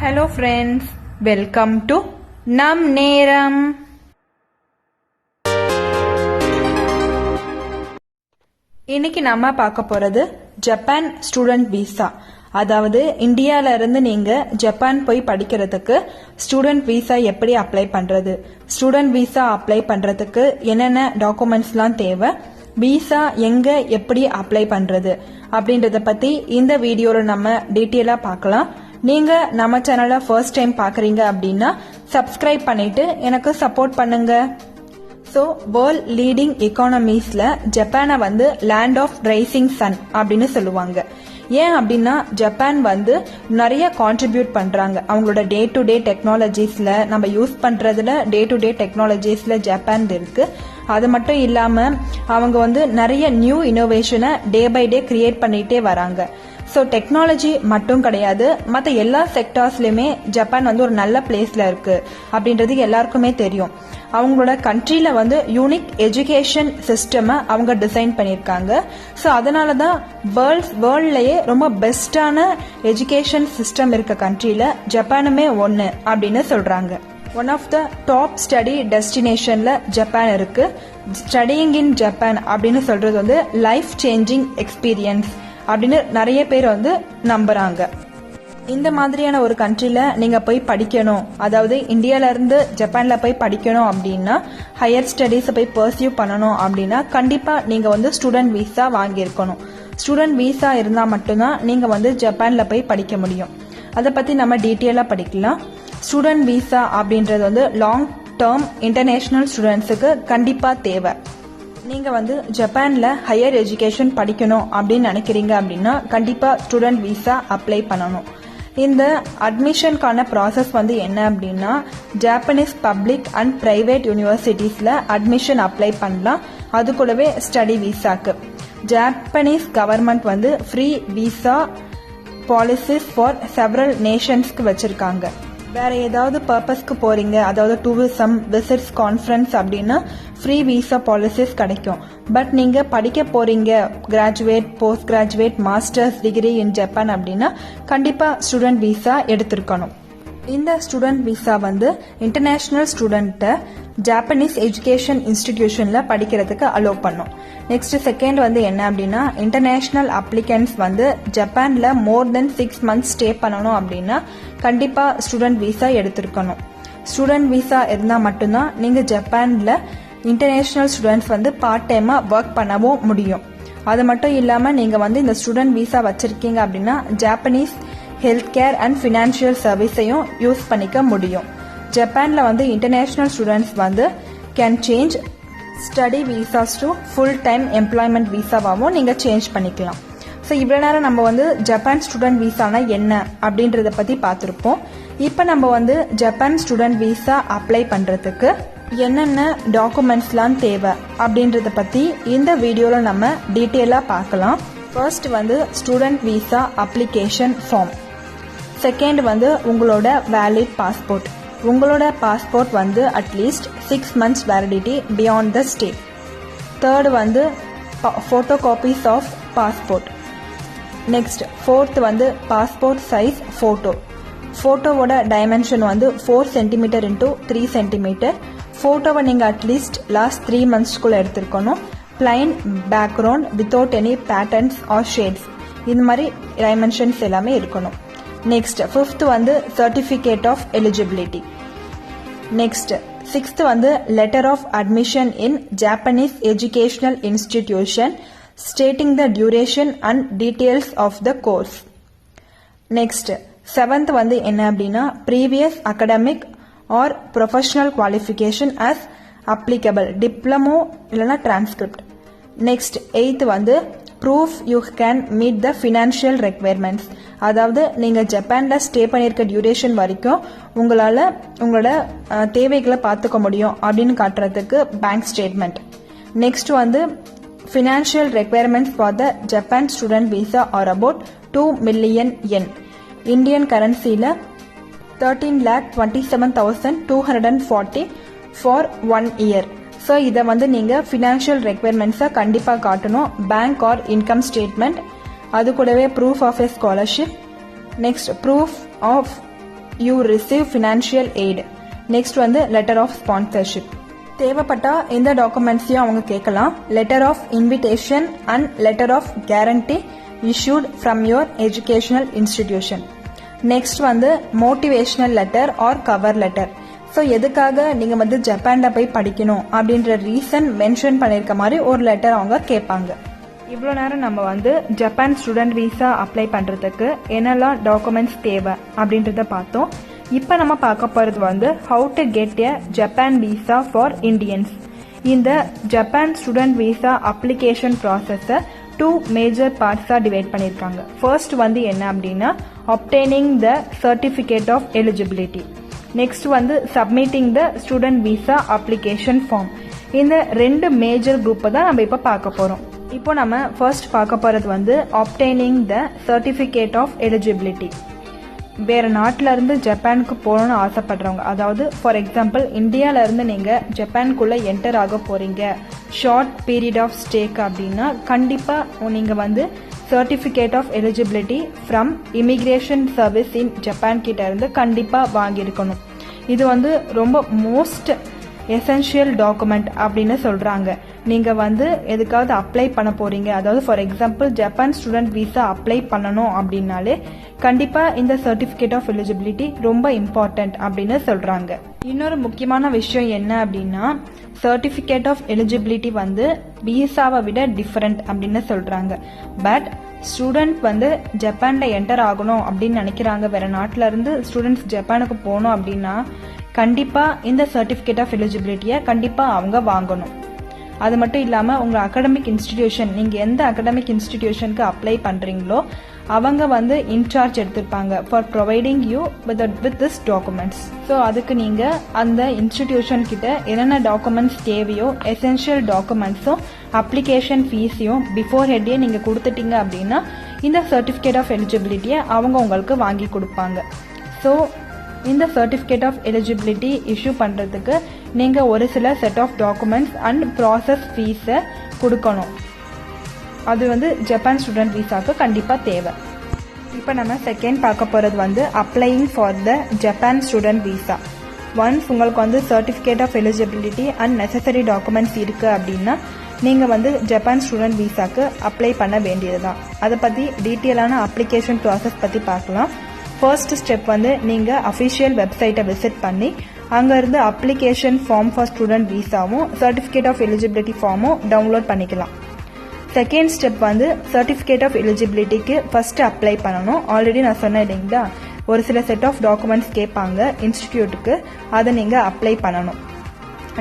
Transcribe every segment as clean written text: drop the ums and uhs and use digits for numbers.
Hello friends, welcome to Nam Neram. இன்னைக்கு நம்ம பார்க்க போறது ஜப்பான் ஸ்டூடெண்ட் விசா. அதாவது இந்தியால இருந்து நீங்க ஜப்பான் போய் படிக்கிறதுக்கு ஸ்டூடெண்ட் விசா எப்படி அப்ளை பண்றது, ஸ்டூடெண்ட் விசா அப்ளை பண்றதுக்கு என்னென்ன டாக்குமெண்ட்ஸ்லாம் தேவை, விசா எங்க எப்படி அப்ளை பண்றது அப்படின்றத பத்தி இந்த வீடியோல நம்ம டீட்டெயிலா பார்க்கலாம். நீங்க நம்ம சேனலை ஃபர்ஸ்ட் டைம் பாக்குறீங்க அப்படின்னா சப்ஸ்கிரைப் பண்ணிட்டு எனக்கு சப்போர்ட் பண்ணுங்க. ஸோ வேர்ல்ட் லீடிங் எக்கானமிஸ்ல ஜப்பானை வந்து லேண்ட் ஆஃப் ரைசிங் சன் அப்படின்னு சொல்லுவாங்க. ஏன் அப்படின்னா ஜப்பான் வந்து நிறைய கான்ட்ரிபியூட் பண்றாங்க. அவங்களோட டே டு டே டெக்னாலஜிஸ்ல நம்ம யூஸ் பண்றதுல டே டு டே டெக்னாலஜிஸ்ல ஜப்பான் இருக்கு. அது மட்டும் இல்லாம அவங்க வந்து நிறைய நியூ இனோவேஷனை டே பை டே கிரியேட் பண்ணிட்டே வராங்க. ஸோ டெக்னாலஜி மட்டும் கிடையாது, மற்ற எல்லா செக்டார்ஸ்லயுமே ஜப்பான் வந்து ஒரு நல்ல பிளேஸ்ல இருக்கு அப்படின்றது எல்லாருக்குமே தெரியும். அவங்களோட கண்ட்ரில வந்து யூனிக் எஜுகேஷன் சிஸ்டமை அவங்க டிசைன் பண்ணியிருக்காங்க. ஸோ அதனால தான் வேர்ல்ட்லயே ரொம்ப பெஸ்டான எஜுகேஷன் சிஸ்டம் இருக்க கண்ட்ரில ஜப்பானுமே ஒன்று அப்படின்னு சொல்றாங்க. One of the top study டெஸ்டினேஷன்ல ஜப்பான் இருக்கு. ஸ்டடியிங் இன் ஜப்பான் அப்படின்னு சொல்றது வந்து லைஃப் சேஞ்சிங் எக்ஸ்பீரியன்ஸ் அப்படின்னு நிறைய பேர் வந்து நம்புறாங்க. இந்த மாதிரியான ஒரு கண்ட்ரில நீங்க போய் படிக்கணும், அதாவது இந்தியால இருந்து ஜப்பான்ல போய் படிக்கணும் அப்படின்னா, ஹையர் ஸ்டடீஸ் போய் பர்சியூ பண்ணணும் அப்படின்னா கண்டிப்பா நீங்க வந்து ஸ்டூடெண்ட் விசா வாங்கியிருக்கணும். ஸ்டூடெண்ட் விசா இருந்தா மட்டும்தான் நீங்க வந்து ஜப்பான்ல போய் படிக்க முடியும். அதை பத்தி நம்ம டீட்டெயிலா படிக்கலாம். ஸ்டூடெண்ட் விசா அப்படின்றது வந்து லாங் டேர்ம் இன்டர்நேஷனல் ஸ்டூடெண்ட்ஸுக்கு கண்டிப்பா தேவை. நீங்க வந்து ஜப்பான்ல ஹையர் எஜுகேஷன் படிக்கணும் அப்படின்னு நினைக்கிறீங்க அப்படின்னா கண்டிப்பா ஸ்டூடெண்ட் விசா அப்ளை பண்ணணும். இந்த அட்மிஷனுக்கான ப்ராசஸ் வந்து என்ன அப்படின்னா, ஜாப்பனீஸ் பப்ளிக் அண்ட் பிரைவேட் யூனிவர்சிட்டிஸ்ல அட்மிஷன் அப்ளை பண்ணலாம். அது கூடவே ஸ்டடி விசாக்கு ஜாப்பனீஸ் கவர்மெண்ட் வந்து free visa policies for several நேஷன்ஸ்க்கு வச்சிருக்காங்க. வேற ஏதாவது பர்பஸ்க்கு போறீங்க, அதாவது டூரிசம், விசிட்ஸ், கான்ஃபரன்ஸ் அப்படின்னா ஃப்ரீ விசா பாலிசிஸ் கிடைக்கும். பட் நீங்க படிக்க போறீங்க, graduate, post graduate, masters degree in Japan அப்படின்னா கண்டிப்பா ஸ்டூடெண்ட் விசா எடுத்திருக்கணும். இந்த ஸ்டூடெண்ட் விசா வந்து இன்டர்நேஷனல் ஸ்டூடெண்ட்டை ஜாப்பனீஸ் எஜுகேஷன் இன்ஸ்டிடியூஷன்ல படிக்கிறதுக்கு அலோவ் பண்ணும். நெக்ஸ்ட் செகண்ட் வந்து என்ன அப்படின்னா, இன்டர்நேஷனல் அப்ளிகன்ஸ் வந்து ஜப்பான்ல மோர் தென் 6 months ஸ்டே பண்ணணும் அப்படின்னா கண்டிப்பா ஸ்டூடெண்ட் விசா எடுத்திருக்கணும். ஸ்டூடெண்ட் விசா இருந்தா மட்டும்தான் நீங்க ஜப்பான்ல இன்டர்நேஷனல் ஸ்டூடெண்ட்ஸ் வந்து பார்ட் டைமா ஒர்க் பண்ணவும் முடியும். அது மட்டும் இல்லாம நீங்க வந்து இந்த ஸ்டூடெண்ட் விசா வச்சிருக்கீங்க அப்படின்னா Japanese health care and financial சர்வீஸையும் யூஸ் பண்ணிக்க முடியும். ஜப்பான்ல வந்து இன்டர்நேஷனல் ஸ்டூடெண்ட்ஸ் வந்து can change study visas to full time employment விசாவாகவும் நீங்க சேஞ்ச் பண்ணிக்கலாம். ஸோ இவ்வளோ நேரம் நம்ம வந்து ஜப்பான் ஸ்டூடெண்ட் விசானா என்ன அப்படின்றத பத்தி பார்த்துருப்போம். இப்போ நம்ம வந்து ஜப்பான் ஸ்டூடெண்ட் விசா அப்ளை பண்றதுக்கு என்னென்ன டாக்குமெண்ட்ஸ்லாம் தேவை அப்படின்றத பத்தி இந்த வீடியோல நம்ம டீட்டெயிலா பார்க்கலாம். ஃபர்ஸ்ட் வந்து student visa application form. Second வந்து உங்களோட வேலிட் பாஸ்போர்ட். உங்களோட பாஸ்போர்ட் வந்து at least 6 months validity beyond the state. Third வந்து photo copies of passport. Next fourth வந்து பாஸ்போர்ட் சைஸ் போட்டோ. போட்டோவோட டைமென்ஷன் வந்து 4 cm into 3 cm. போட்டோவை நீங்க அட்லீஸ்ட் லாஸ்ட் 3 monthsக்குள்ள எடுத்திருக்கணும். Plain background without any patterns or shades, இந்த மாதிரி டைமென்ஷன்ஸ் எல்லாமே இருக்கணும். நெக்ஸ்ட் ஃபிஃப்த் வந்து certificate of eligibility. Next sixth வந்து letter of admission in Japanese educational institution stating the duration and details of the course. Next seventh வந்து என்ன அப்படின்னா, previous academic or professional qualification as applicable, diploma இல்லைன்னா transcript. Next eighth வந்து proof you can meet the financial requirements, அதாவது நீங்க ஜப்பான்ல stay பண்ணியிருக்க duration வரைக்கும் உங்களோட தேவைகளை பார்த்துக்க முடியும் அப்படின்னு காட்டுறதுக்கு பேங்க் ஸ்டேட்மெண்ட். நெக்ஸ்ட் வந்து financial requirements for the Japan student visa are about 2 million yen. Indian கரன்சில 13,27,240 ஃபார் 1 year. ஸோ இதை வந்து நீங்க ஃபினான்ஷியல் ரெக்வயர்மெண்ட்ஸை கண்டிப்பாக காட்டணும். பேங்க் ஆர் இன்கம் ஸ்டேட்மெண்ட், அது கூடவே proof of a scholarship. Next proof of you receive financial aid. Next வந்து letter of sponsorship. தேவைப்பட்டா எந்த டாக்குமெண்ட்ஸையும் அவங்க கேட்கலாம். Letter of invitation and letter of guarantee issued from your educational institution. Next வந்து motivational letter or cover letter. So எதுக்காக நீங்கள் வந்து ஜப்பான்ல போய் படிக்கணும் அப்படின்ற ரீசன் மென்ஷன் பண்ணியிருக்க மாதிரி ஒரு லெட்டர் அவங்க கேட்பாங்க. இவ்வளோ நேரம் நம்ம வந்து ஜப்பான் ஸ்டூடெண்ட் விசா அப்ளை பண்ணுறதுக்கு என்னெல்லாம் டாக்குமெண்ட்ஸ் தேவை அப்படின்றத பார்த்தோம். இப்போ நம்ம பார்க்க போகிறது வந்து how to get a Japan visa for Indians. இந்த ஜப்பான் ஸ்டூடெண்ட் விசா அப்ளிகேஷன் ப்ராசஸை 2 மேஜர் பார்ட்ஸாக டிவைட் பண்ணியிருக்காங்க. ஃபர்ஸ்ட் வந்து என்ன அப்படின்னா obtaining the certificate of eligibility. Next வந்து submitting the student visa application form. இந்த 2 மேஜர் குரூப்பை தான் நம்ம இப்போ பார்க்க போகிறோம். இப்போ நம்ம ஃபர்ஸ்ட் பார்க்க போகிறது வந்து obtaining the certificate of eligibility. வேறு நாட்டில் இருந்து ஜப்பானுக்கு போகணும்னு ஆசைப்படுறவங்க, அதாவது ஃபார் எக்ஸாம்பிள் இந்தியாவிலேருந்து நீங்கள் ஜப்பானுக்குள்ளே என்டர் ஆக போகிறீங்க ஷார்ட் பீரியட் ஆஃப் ஸ்டேக்கு அப்படின்னா கண்டிப்பாக நீங்கள் வந்து certificate of eligibility from immigration service in Japan கிட்ட இருந்து கண்டிப்பாக வாங்கியிருக்கணும். இது வந்து ரொம்ப மோஸ்ட் எசென்ஷியல் டாக்குமெண்ட் அப்படின்னு சொல்கிறாங்க. நீங்கள் வந்து எதுக்காவது அப்ளை பண்ண போகிறீங்க, அதாவது for example Japan student visa apply பண்ணணும் அப்படின்னாலே கண்டிப்பாக இந்த சர்டிஃபிகேட் ஆஃப் எலிஜிபிலிட்டி ரொம்ப இம்பார்ட்டன்ட் அப்படின்னு சொல்கிறாங்க. இன்னொரு முக்கியமான விஷயம் என்ன அப்படின்னா சர்டிஃபிகேட் ஆஃப் எலிஜிபிலிட்டி வந்து விசாவை விட டிஃப்ரெண்ட் அப்படின்னு சொல்கிறாங்க. பட் ஸ்டூடெண்ட் வந்து ஜப்பானில் என்டர் ஆகணும் அப்படின்னு நினைக்கிறாங்க, வேறு நாட்டில் இருந்து ஸ்டூடெண்ட்ஸ் ஜப்பானுக்கு போகணும் அப்படின்னா கண்டிப்பாக இந்த சர்டிஃபிகேட் ஆஃப் எலிஜிபிலிட்டியை கண்டிப்பாக அவங்க வாங்கணும். அது மட்டும் இல்லாமல் உங்கள் அகடமிக் இன்ஸ்டிடியூஷன், நீங்கள் எந்த அகடமிக் இன்ஸ்டிடியூஷனுக்கு அப்ளை பண்ணுறீங்களோ அவங்க வந்து இன்சார்ஜ் எடுத்திருப்பாங்க for providing you with this documents. So அதுக்கு நீங்கள் அந்த இன்ஸ்டிடியூஷன் கிட்ட என்னென்ன டாக்குமெண்ட்ஸ் தேவையோ எசென்ஷியல் டாக்குமெண்ட்ஸும் அப்ளிகேஷன் ஃபீஸையும் பிஃபோர் ஹெட்டே நீங்கள் கொடுத்துட்டீங்க அப்படின்னா இந்த சர்டிஃபிகேட் ஆஃப் எலிஜிபிலிட்டியை அவங்க உங்களுக்கு வாங்கி கொடுப்பாங்க. ஸோ இந்த சர்டிஃபிகேட் ஆஃப் எலிஜிபிலிட்டி இஷ்யூ பண்ணுறதுக்கு நீங்கள் ஒரு சில set of documents and process ஃபீஸை கொடுக்கணும். அது வந்து ஜப்பான் ஸ்டூடெண்ட் விசாவுக்கு கண்டிப்பாக தேவை. இப்போ நம்ம செகண்ட் பார்க்க போகிறது வந்து applying for the Japan student visa. Once உங்களுக்கு வந்து certificate of eligibility and necessary documents இருக்குது அப்படின்னா நீங்கள் வந்து ஜப்பான் ஸ்டூடெண்ட் விசாக்கு அப்ளை பண்ண வேண்டியது தான். அதை பற்றி டீட்டெயிலான அப்ளிகேஷன் ப்ராசஸ் பற்றி பார்க்கலாம். ஃபர்ஸ்ட் ஸ்டெப் வந்து நீங்கள் அஃபிஷியல் வெப்சைட்டை விசிட் பண்ணி அங்கேருந்து அப்ளிகேஷன் ஃபார்ம் ஃபார் ஸ்டூடெண்ட் விசாவும் சர்டிஃபிகேட் ஆஃப் எலிஜிபிலிட்டி ஃபார்மும் டவுன்லோட் பண்ணிக்கலாம். செகண்ட் ஸ்டெப் வந்து சர்டிஃபிகேட் ஆஃப் எலிஜிபிலிட்டிக்கு ஃபர்ஸ்ட் அப்ளை பண்ணணும். ஆல்ரெடி நான் சொன்னேன் இல்லைங்களா, ஒரு சில செட் ஆஃப் டாக்குமெண்ட்ஸ் கேட்பாங்க இன்ஸ்டிடியூட்டுக்கு, அதை நீங்கள் அப்ளை பண்ணணும்.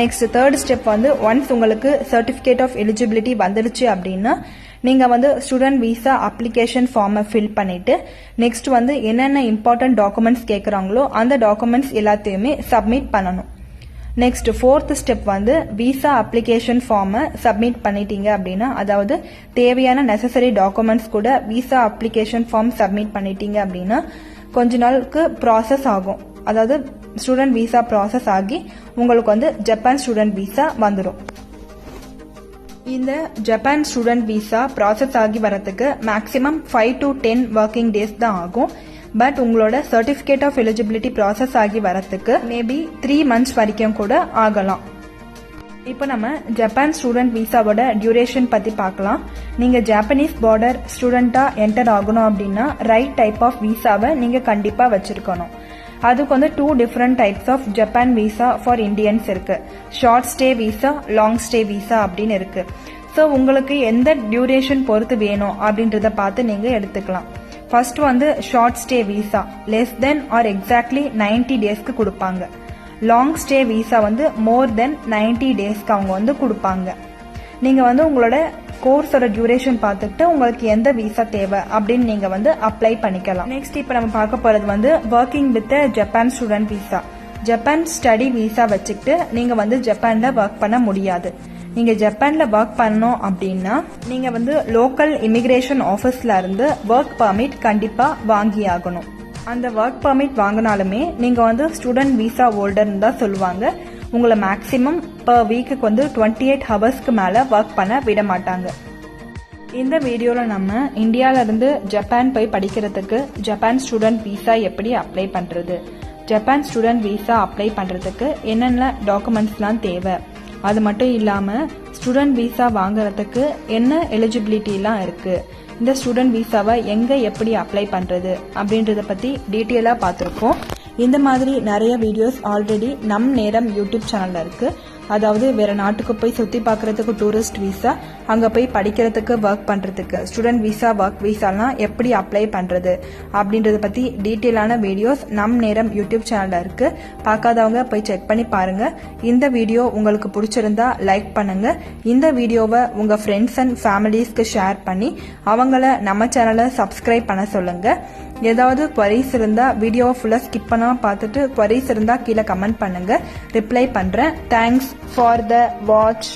நெக்ஸ்ட் தேர்ட் ஸ்டெப் வந்து ஒன்ஸ் உங்களுக்கு சர்டிஃபிகேட் ஆஃப் எலிஜிபிலிட்டி வந்துடுச்சு அப்படின்னா நீங்கள் வந்து ஸ்டூடெண்ட் விசா அப்ளிகேஷன் ஃபார்மை ஃபில் பண்ணிவிட்டு நெக்ஸ்ட் வந்து என்னென்ன இம்பார்ட்டன்ட் டாக்குமெண்ட்ஸ் கேட்குறாங்களோ அந்த டாக்குமெண்ட்ஸ் எல்லாத்தையுமே சப்மிட் பண்ணணும். நெக்ஸ்ட் ஃபோர்த் ஸ்டெப் வந்து விசா அப்ளிகேஷன் ஃபார்மை சப்மிட் பண்ணிட்டீங்க அப்படின்னா, அதாவது தேவையான நெசசரி டாக்குமெண்ட்ஸ் கூட விசா அப்ளிகேஷன் ஃபார்ம் சப்மிட் பண்ணிட்டீங்க அப்படின்னா கொஞ்ச நாளுக்கு ப்ராசஸ் ஆகும். அதாவது ஸ்டூடெண்ட் விசா ப்ராசஸ் ஆகி உங்களுக்கு வந்து ஜப்பான் ஸ்டூடெண்ட் விசா வந்துடும். இந்த ஜப்பான் ஸ்டூடெண்ட் விசா ப்ராசஸ் ஆகி வரதுக்கு மேக்ஸிமம் 5 to 10 ஒர்க்கிங் டேஸ் தான் ஆகும். பட் உங்களோட சர்டிஃபிகேட் ஆஃப் எலிஜிபிலிட்டி ப்ராசஸ் ஆகி வரதுக்கு மேபி 3 months வரைக்கும் கூட ஆகலாம். இப்போ நம்ம ஜப்பான் ஸ்டூடெண்ட் விசாவோட டியூரேஷன் பற்றி பார்க்கலாம். நீங்கள் ஜாப்பனீஸ் பார்டர் ஸ்டூடெண்ட்டாக என்டர் ஆகணும் அப்படின்னா ரைட் டைப் ஆஃப் விசாவை நீங்கள் கண்டிப்பாக வச்சுருக்கணும். அதுக்கு வந்து 2 different types of Japan visa for Indians இருக்கு. Short stay visa, long stay visa அப்படின்னு இருக்கு. ஸோ உங்களுக்கு எந்த டியூரேஷன் பொறுத்து வேணும் அப்படின்றத பார்த்து நீங்கள் எடுத்துக்கலாம். ஃபர்ஸ்ட் வந்து short stay visa less than are exactly 90 டேஸ்க்கு கொடுப்பாங்க. லாங் ஸ்டே விசா வந்து மோர் தென் 90 டேஸ்க்கு அவங்க வந்து கொடுப்பாங்க. நீங்கள் வந்து உங்களோட கோர்ஸோட டியூரேஷன் பார்த்துட்டு உங்களுக்கு எந்த விசா தேவை அப்படின்னு நீங்கள் வந்து அப்ளை பண்ணிக்கலாம். நெக்ஸ்ட் இப்போ நம்ம பார்க்க போகிறது வந்து working with Japan student visa. Japan study visa வச்சுக்கிட்டு நீங்கள் வந்து ஜப்பானில் ஒர்க் பண்ண முடியாது. நீங்கள் ஜப்பானில் ஒர்க் பண்ணணும் அப்படின்னா நீங்கள் வந்து லோக்கல் இமிக்ரேஷன் ஆஃபீஸில் இருந்து ஒர்க் பர்மிட் கண்டிப்பாக வாங்கி ஆகணும். அந்த ஒர்க் பர்மிட் வாங்கினாலுமே நீங்கள் வந்து ஸ்டூடெண்ட் விசா ஹோல்டர்னு தான் சொல்லுவாங்க. உங்களை மேக்ஸிமம் பர் வீக்குக்கு வந்து 28 ஹவர்ஸ்க்கு மேலே ஒர்க் பண்ண விட மாட்டாங்க. இந்த வீடியோவில் நம்ம இந்தியாவிலேருந்து ஜப்பான் போய் படிக்கிறதுக்கு ஜப்பான் ஸ்டூடெண்ட் விசா எப்படி அப்ளை பண்ணுறது, ஜப்பான் ஸ்டூடெண்ட் விசா அப்ளை பண்ணுறதுக்கு என்னென்ன டாக்குமெண்ட்ஸ்லாம் தேவை, அது மட்டும் இல்லாமல் ஸ்டூடெண்ட் விசா வாங்குறதுக்கு என்ன எலிஜிபிலிட்டிலாம் இருக்குது, இந்த ஸ்டூடெண்ட் விசாவை எங்கே எப்படி அப்ளை பண்ணுறது அப்படின்றத பற்றி டீட்டெயிலாக பார்த்துருக்கோம். இந்த மாதிரி நிறைய வீடியோஸ் ஆல்ரெடி நம் நேரம் யூடியூப் சேனலில் இருக்குது. அதாவது வேறு நாட்டுக்கு போய் சுற்றி பார்க்குறதுக்கு டூரிஸ்ட் விசா, அங்கே போய் படிக்கிறதுக்கு ஒர்க் பண்ணுறதுக்கு ஸ்டூடெண்ட் விசா, ஒர்க் விசாலாம் எப்படி அப்ளை பண்ணுறது அப்படின்றத பற்றி டீட்டெயிலான வீடியோஸ் நம் நேரம் யூடியூப் சேனலில் இருக்குது. பார்க்காதவங்க போய் செக் பண்ணி பாருங்கள். இந்த வீடியோ உங்களுக்கு பிடிச்சிருந்தா லைக் பண்ணுங்கள். இந்த வீடியோவை உங்கள் ஃப்ரெண்ட்ஸ் அண்ட் ஃபேமிலிஸ்க்கு ஷேர் பண்ணி அவங்கள நம்ம சேனலை சப்ஸ்கிரைப் பண்ண சொல்லுங்கள். ஏதாவது குவரிஸ் இருந்தால் வீடியோவை ஃபுல்லாக ஸ்கிப் பண்ணாமல் பார்த்துட்டு குவரிஸ் இருந்தால் கீழே கமெண்ட் பண்ணுங்கள், ரிப்ளை பண்ணுறேன். Thanks for the watch.